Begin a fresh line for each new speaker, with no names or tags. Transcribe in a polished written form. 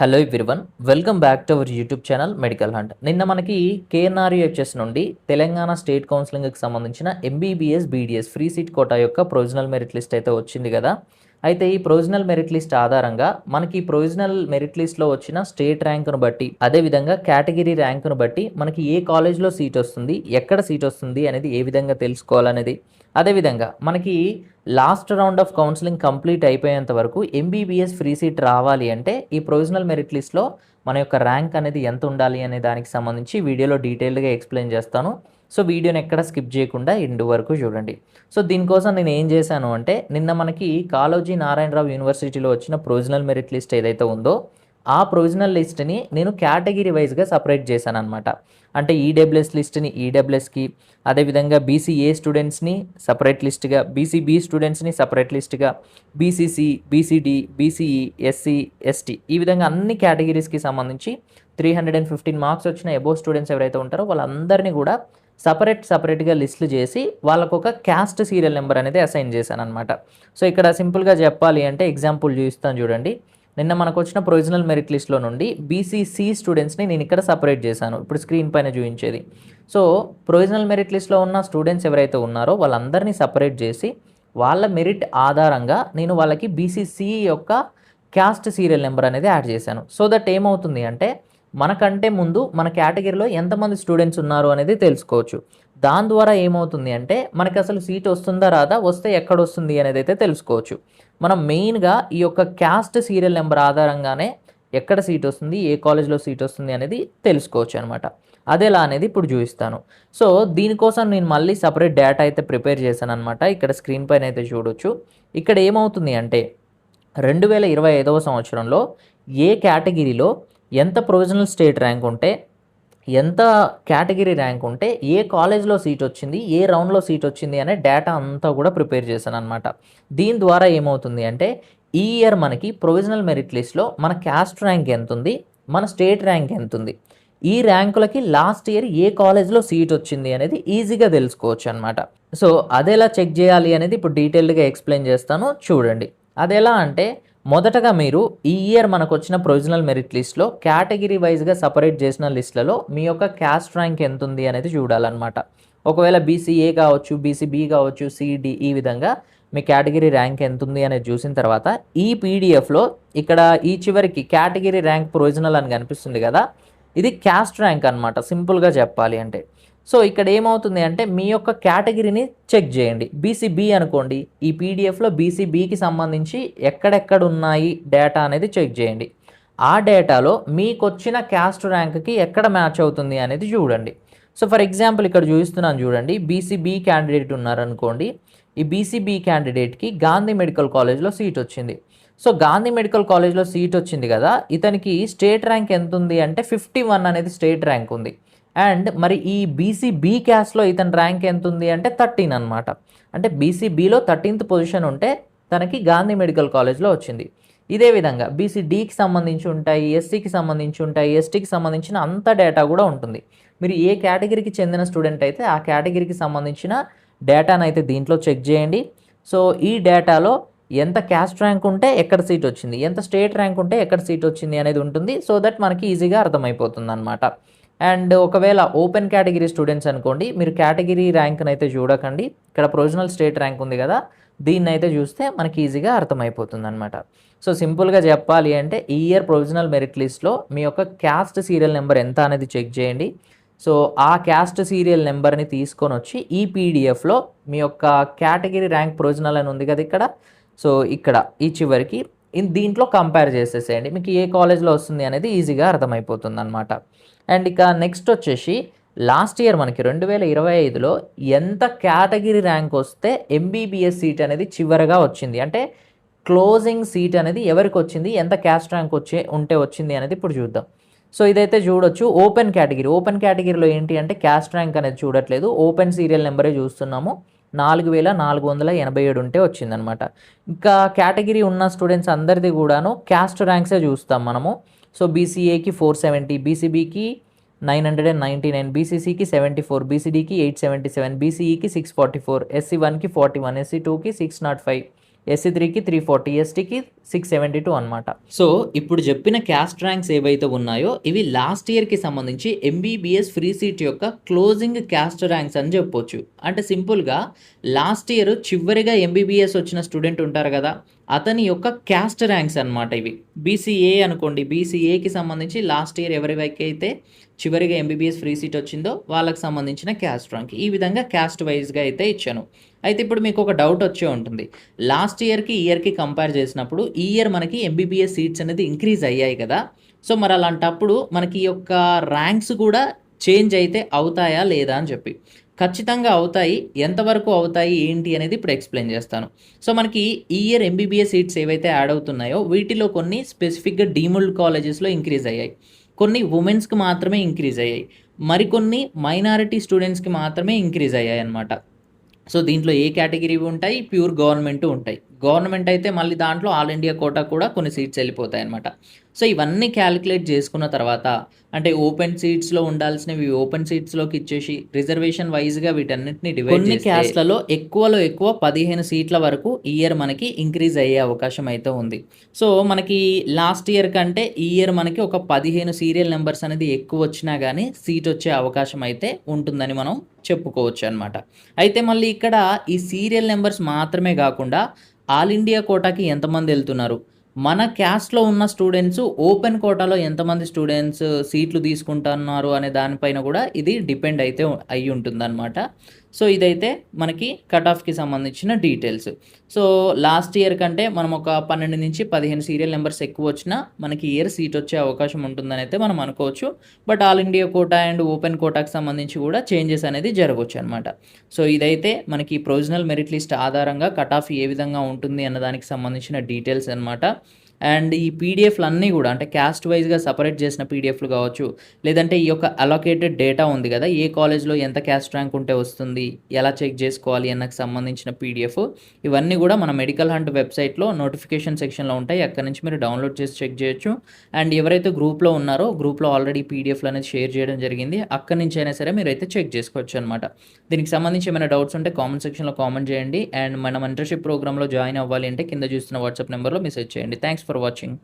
Hello everyone, welcome back to our YouTube channel Medical Hunt. నిన్న మనకి కేఎన్ఆర్యుహెచ్ఎస్ నుండి Telangana state కౌన్సిలింగ్కి సంబంధించిన MBBS BDS free seat quota యొక్క ప్రొవిజనల్ మెరిట్ లిస్ట్ అయితే వచ్చింది కదా. అయితే ఈ ప్రొవిజనల్ మెరిట్ లిస్ట్ ఆధారంగా మనకి ప్రొవిజనల్ మెరిట్ లిస్ట్లో వచ్చిన స్టేట్ ర్యాంకును బట్టి, అదేవిధంగా కేటగిరీ ర్యాంకును బట్టి మనకి ఏ కాలేజ్లో సీట్ వస్తుంది, ఎక్కడ సీట్ వస్తుంది అనేది ఏ విధంగా తెలుసుకోవాలనేది, అదేవిధంగా మనకి last round of counselling complete అయిపోయేంత వరకు ఎంబీబీఎస్ ఫ్రీ సీట్ రావాలి అంటే ఈ ప్రొవిజనల్ మెరిట్ లిస్ట్లో మన యొక్క ర్యాంక్ అనేది ఎంత ఉండాలి అనే దానికి సంబంధించి వీడియోలో డీటెయిల్డ్గా ఎక్స్ప్లెయిన్ చేస్తాను. సో వీడియోని ఎక్కడ స్కిప్ చేయకుండా ఎండ్ వరకు చూడండి. సో దీనికోసం నేను ఏం చేశాను అంటే, నిన్న మనకి కాళోజీ నారాయణరావు యూనివర్సిటీలో వచ్చిన ప్రొవిజనల్ మెరిట్ లిస్ట్ ఏదైతే ఉందో ఆ ప్రొవిజనల్ లిస్ట్ని నేను కేటగిరీ వైజ్గా సపరేట్ చేశాను అనమాట. అంటే ఈడబ్ల్యూఎస్ లిస్ట్ని ఈడబ్ల్యూఎస్కి, అదేవిధంగా బీసీఏ స్టూడెంట్స్ని సపరేట్ లిస్ట్గా, బీసీబీ స్టూడెంట్స్ని సపరేట్ లిస్ట్గా, BCC, BCD, BCE, SC, ST, ఈ విధంగా అన్ని కేటగిరీస్కి సంబంధించి 315 మార్క్స్ వచ్చిన అబోవ్ స్టూడెంట్స్ ఎవరైతే ఉంటారో వాళ్ళందరినీ కూడా సపరేట్గా లిస్టులు చేసి వాళ్ళకు ఒక క్యాస్ట్ సీరియల్ నెంబర్ అనేది అసైన్ చేశాను అనమాట. సో ఇక్కడ సింపుల్గా చెప్పాలి అంటే ఎగ్జాంపుల్ చూపిస్తాను చూడండి. నిన్న మనకు వచ్చిన ప్రొవిజనల్ మెరిట్ లిస్ట్లో నుండి బీసీసీ స్టూడెంట్స్ని నేను ఇక్కడ సపరేట్ చేశాను, ఇప్పుడు స్క్రీన్ పైన చూపించేది. సో ప్రొవిజనల్ మెరిట్ లిస్ట్లో ఉన్న స్టూడెంట్స్ ఎవరైతే ఉన్నారో వాళ్ళందరినీ సపరేట్ చేసి వాళ్ళ మెరిట్ ఆధారంగా నేను వాళ్ళకి బీసీసీ యొక్క క్యాస్ట్ సీరియల్ నెంబర్ అనేది యాడ్ చేశాను. సో దట్ ఏమవుతుంది అంటే మనకంటే ముందు మన కేటగిరీలో ఎంతమంది స్టూడెంట్స్ ఉన్నారు అనేది తెలుసుకోవచ్చు. దాని ద్వారా ఏమవుతుంది అంటే మనకి అసలు సీట్ వస్తుందా రాదా, వస్తే ఎక్కడ వస్తుంది అనేది అయితే తెలుసుకోవచ్చు. మనం మెయిన్గా ఈ యొక్క క్యాస్ట్ సీరియల్ నెంబర్ ఆధారంగానే ఎక్కడ సీట్ వస్తుంది, ఏ కాలేజ్లో సీట్ వస్తుంది అనేది తెలుసుకోవచ్చు అనమాట. అదేలా అనేది ఇప్పుడు చూపిస్తాను. సో దీనికోసం నేను మళ్ళీ సపరేట్ డేటా అయితే ప్రిపేర్ చేశాను అనమాట. ఇక్కడ స్క్రీన్ పైన అయితే చూడొచ్చు. ఇక్కడ ఏమవుతుంది అంటే 2025వ సంవత్సరంలో ఏ కేటగిరీలో ఎంత ప్రొవిజనల్ స్టేట్ ర్యాంక్ ఉంటే, ఎంత కేటగిరీ ర్యాంక్ ఉంటే, ఏ కాలేజ్లో సీట్ వచ్చింది, ఏ రౌండ్లో సీట్ వచ్చింది అనే డేటా అంతా కూడా ప్రిపేర్ చేశాను అనమాట. దీని ద్వారా ఏమవుతుంది అంటే ఈ ఇయర్ మనకి ప్రొవిజనల్ మెరిట్ లిస్ట్లో మన క్యాస్ట్ ర్యాంక్ ఎంత ఉంది, మన స్టేట్ ర్యాంక్ ఎంత ఉంది, ఈ ర్యాంకులకి లాస్ట్ ఇయర్ ఏ కాలేజ్లో సీట్ వచ్చింది అనేది ఈజీగా తెలుసుకోవచ్చు అనమాట. సో అదెలా చెక్ చేయాలి అనేది ఇప్పుడు డీటెయిల్డ్గా ఎక్స్ప్లెయిన్ చేస్తాను చూడండి. అదెలా అంటే మొదటగా మీరు ఈ ఇయర్ మనకు వచ్చిన ప్రొవిజనల్ మెరిట్ లిస్ట్లో కేటగిరీ వైజ్గా సపరేట్ చేసిన లిస్టులలో మీ యొక్క క్యాస్ట్ ర్యాంక్ ఎంత ఉంది అనేది చూడాలన్నమాట. ఒకవేళ బీసీఏ కావచ్చు, బీసీబీ కావచ్చు, సిడి, ఈ విధంగా మీ కేటగిరీ ర్యాంక్ ఎంత ఉంది అనేది చూసిన తర్వాత ఈ పీడిఎఫ్లో ఇక్కడ ఈ చివరికి కేటగిరీ ర్యాంక్ ప్రొవిజనల్ అని కనిపిస్తుంది కదా, ఇది క్యాస్ట్ ర్యాంక్ అనమాట సింపుల్గా చెప్పాలి అంటే. సో ఇక్కడ ఏమవుతుంది అంటే మీ యొక్క కేటగిరీని చెక్ చేయండి. బీసీబీ అనుకోండి, ఈ పీడిఎఫ్లో బీసీబీకి సంబంధించి ఎక్కడెక్కడ ఉన్నాయి డేటా అనేది చెక్ చేయండి. ఆ డేటాలో మీకు వచ్చిన క్యాస్ట్ ర్యాంక్కి ఎక్కడ మ్యాచ్ అవుతుంది అనేది చూడండి. సో ఫర్ ఎగ్జాంపుల్ ఇక్కడ చూపిస్తున్నాను చూడండి. బీసీబీ క్యాండిడేట్ ఉన్నారనుకోండి. ఈ బీసీబీ క్యాండిడేట్కి గాంధీ మెడికల్ కాలేజ్లో సీట్ వచ్చింది. సో గాంధీ మెడికల్ కాలేజ్లో సీట్ వచ్చింది కదా, ఇతనికి స్టేట్ ర్యాంక్ ఎంత ఉంది అంటే 51 అనేది స్టేట్ ర్యాంక్ ఉంది. అండ్ మరి ఈ బీసీబీ క్యాస్ట్లో ఇతని ర్యాంక్ ఎంత ఉంది అంటే 13 అనమాట. అంటే బీసీబీలో 13th పొజిషన్ ఉంటే తనకి గాంధీ మెడికల్ కాలేజ్లో వచ్చింది. ఇదే విధంగా బీసీడీకి సంబంధించి ఉంటాయి, ఎస్సీకి సంబంధించి ఉంటాయి, ఎస్టీకి సంబంధించిన అంత డేటా కూడా ఉంటుంది. మీరు ఏ కేటగిరీకి చెందిన స్టూడెంట్ అయితే ఆ కేటగిరీకి సంబంధించిన డేటాను అయితే దీంట్లో చెక్ చేయండి. సో ఈ డేటాలో ఎంత క్యాస్ట్ ర్యాంక్ ఉంటే ఎక్కడ సీట్ వచ్చింది, ఎంత స్టేట్ ర్యాంక్ ఉంటే ఎక్కడ సీట్ వచ్చింది అనేది ఉంటుంది. సో దట్ మనకి ఈజీగా అర్థమైపోతుంది అనమాట. అండ్ ఒకవేళ ఓపెన్ కేటగిరీ స్టూడెంట్స్ అనుకోండి, మీరు కేటగిరీ ర్యాంక్ని అయితే చూడకండి, ఇక్కడ ప్రొవిజనల్ స్టేట్ ర్యాంక్ ఉంది కదా, దీన్ని అయితే చూస్తే మనకి ఈజీగా అర్థమైపోతుంది అనమాట. సో సింపుల్గా చెప్పాలి అంటే ఈ ఇయర్ ప్రొవిజనల్ మెరిట్ లిస్ట్లో మీ యొక్క క్యాస్ట్ సీరియల్ నెంబర్ ఎంత అనేది చెక్ చేయండి. సో ఆ క్యాస్ట్ సీరియల్ నెంబర్ని తీసుకొని వచ్చి ఈ పీడిఎఫ్లో మీ యొక్క కేటగిరీ ర్యాంక్ ప్రొవిజనల్ అని ఉంది కదా ఇక్కడ, సో ఇక్కడ ఈ చివరికి దీంట్లో కంపేర్ చేసేసేయండి. మీకు ఏ కాలేజ్లో వస్తుంది అనేది ఈజీగా అర్థమైపోతుంది అనమాట. అండ్ ఇక నెక్స్ట్ వచ్చేసి లాస్ట్ ఇయర్ మనకి 2025లో ఎంత కేటగిరీ ర్యాంక్ వస్తే ఎంబీబీఎస్ సీట్ అనేది చివరగా వచ్చింది, అంటే క్లోజింగ్ సీట్ అనేది ఎవరికి వచ్చింది, ఎంత క్యాస్ట్ ర్యాంక్ ఉంటే వచ్చింది అనేది ఇప్పుడు చూద్దాం. సో ఇదైతే చూడొచ్చు ఓపెన్ కేటగిరీ. ఓపెన్ కేటగిరీలో ఏంటి అంటే క్యాస్ట్ ర్యాంక్ అనేది చూడట్లేదు, ఓపెన్ సీరియల్ నెంబరే చూస్తున్నాము. 4487 ఉంటే వచ్చిందనమాట. ఇంకా కేటగిరీ ఉన్న స్టూడెంట్స్ అందరిది కూడాను క్యాస్ట్ ర్యాంక్సే చూస్తాం మనము. సో బీసీఏకి 470, బీసీబీకి 999, బీసీసీకి 74, బీసీడీకి 877, బీసీఈకి 644, ఎస్సీ 1కి 41, ఎస్సీ 2కి 605, SC3కి 340, STకి 672 అనమాట. సో ఇప్పుడు చెప్పిన క్యాస్ట్ ర్యాంక్స్ ఏవైతే ఉన్నాయో ఇవి లాస్ట్ ఇయర్కి సంబంధించి MBBS ఫ్రీ సీట్ యొక్క క్లోజింగ్ క్యాస్ట్ ర్యాంక్స్ అని చెప్పొచ్చు. అంటే సింపుల్గా లాస్ట్ ఇయర్ చివరిగా MBBS వచ్చిన స్టూడెంట్ ఉంటారు కదా, అతని యొక్క క్యాస్ట్ ర్యాంక్స్ అనమాట ఇవి. BCA అనుకోండి, BCAకి సంబంధించి లాస్ట్ ఇయర్ ఎవరికైతే చివరిగా MBBS ఫ్రీ సీట్ వచ్చిందో వాళ్ళకి సంబంధించిన క్యాస్ట్ ర్యాంక్. ఈ విధంగా క్యాస్ట్ వైజ్గా అయితే ఇచ్చాను. అయితే ఇప్పుడు మీకు ఒక డౌట్ వచ్చే ఉంటుంది, లాస్ట్ ఇయర్కి ఈ ఇయర్కి కంపేర్ చేసినప్పుడు ఈ ఇయర్ మనకి MBBS సీట్స్ అనేది ఇంక్రీజ్ అయ్యాయి కదా, సో మరి అలాంటప్పుడు మనకి ఈ యొక్క ర్యాంక్స్ కూడా చేంజ్ అయితే అవుతాయా లేదా అని చెప్పి. ఖచ్చితంగా అవుతాయి. ఎంతవరకు అవుతాయి ఏంటి అనేది ఇప్పుడు ఎక్స్ప్లెయిన్ చేస్తాను. సో మనకి ఈ ఇయర్ MBBS సీట్స్ ఏవైతే యాడ్ అవుతున్నాయో వీటిలో కొన్ని స్పెసిఫిక్గా డీమ్డ్ కాలేజెస్లో ఇంక్రీజ్ అయ్యాయి, కొన్ని ఉమెన్స్కి మాత్రమే ఇంక్రీజ్ అయ్యాయి, మరికొన్ని మైనారిటీ స్టూడెంట్స్కి మాత్రమే ఇంక్రీజ్ అయ్యాయి అన్నమాట. సో దీంట్లో ఏ కేటగిరీ ఉంటాయి, ప్యూర్ గవర్నమెంట్ ఉంటాయి. గవర్నమెంట్ అయితే మళ్ళీ దాంట్లో ఆల్ ఇండియా కోటా కూడా కొన్ని సీట్స్ వెళ్ళిపోతాయి అనమాట. సో ఇవన్నీ క్యాలిక్యులేట్ చేసుకున్న తర్వాత అంటే ఓపెన్ సీట్స్లో ఉండాల్సినవి ఓపెన్ సీట్స్లోకి ఇచ్చేసి రిజర్వేషన్ వైజ్గా వీటన్నిటిని డివైడ్ చేసి క్యాస్ట్లలో ఎక్కువలో ఎక్కువ 15 సీట్ల వరకు ఈ ఇయర్ మనకి ఇంక్రీజ్ అయ్యే అవకాశం అయితే ఉంది. సో మనకి లాస్ట్ ఇయర్ కంటే ఈ ఇయర్ మనకి ఒక 15 సీరియల్ నెంబర్స్ అనేది ఎక్కువ వచ్చినా కానీ సీట్ వచ్చే అవకాశం అయితే ఉంటుందని మనం చెప్పుకోవచ్చు అనమాట. అయితే మళ్ళీ ఇక్కడ ఈ సీరియల్ నెంబర్స్ మాత్రమే కాకుండా ఆల్ ఇండియా కోటాకి ఎంతమంది వెళ్తున్నారు, మన క్యాస్ట్లో ఉన్న స్టూడెంట్స్ ఓపెన్ కోటాలో ఎంతమంది స్టూడెంట్స్ సీట్లు తీసుకుంటున్నారు అనే దానిపైన కూడా ఇది డిపెండ్ అయితే అయి ఉంటుందన్నమాట. సో ఇదైతే మనకి కట్ ఆఫ్కి సంబంధించిన డీటెయిల్స్. సో లాస్ట్ ఇయర్ కంటే మనం ఒక 12 నుంచి 15 సీరియల్ నెంబర్స్ ఎక్కువ వచ్చినా మనకి ఇయర్ సీట్ వచ్చే అవకాశం ఉంటుందని అయితే మనం అనుకోవచ్చు. But all India quota and open కోటాకి సంబంధించి కూడా చేంజెస్ అనేది జరగవచ్చు అనమాట. సో ఇదైతే మనకి ప్రొవిజనల్ మెరిట్ లిస్ట్ ఆధారంగా కట్ ఆఫ్ ఏ విధంగా ఉంటుంది అన్న దానికి సంబంధించిన డీటెయిల్స్ అనమాట. అండ్ ఈ పీడిఎఫ్లు అన్నీ కూడా అంటే క్యాస్ట్ వైజ్గా సపరేట్ చేసిన పీడిఎఫ్లు కావచ్చు, లేదంటే ఈ యొక్క అలొకేటెడ్ డేటా ఉంది కదా, ఏ కాలేజ్లో ఎంత క్యాస్ట్ ర్యాంక్ ఉంటే వస్తుంది, ఎలా చెక్ చేసుకోవాలి అన్నకు సంబంధించిన పీడిఎఫ్, ఇవన్నీ కూడా మన మెడికల్ హంట్ వెబ్సైట్లో నోటిఫికేషన్ సెక్షన్లో ఉంటాయి. అక్కడ నుంచి మీరు డౌన్లోడ్ చేసి చెక్ చేయొచ్చు. అండ్ ఎవరైతే గ్రూప్లో ఉన్నారో గ్రూప్లో ఆల్రెడీ పీడిఎఫ్లు అనేది షేర్ చేయడం జరిగింది, అక్కడి నుంచి అయినా సరే మీరైతే చెక్ చేసుకోవచ్చు అనమాట. దీనికి సంబంధించి ఏమైనా డౌట్స్ ఉంటే కామెంట్ సెక్షన్లో కామెంట్ చేయండి. అండ్ మన మెంటర్షిప్ ప్రోగ్రామ్లో జాయిన్ అవ్వాలి అంటే కింద చూస్తున్న వాట్సాప్ నెంబర్లో మెసేజ్ చేయండి. Thanks for watching.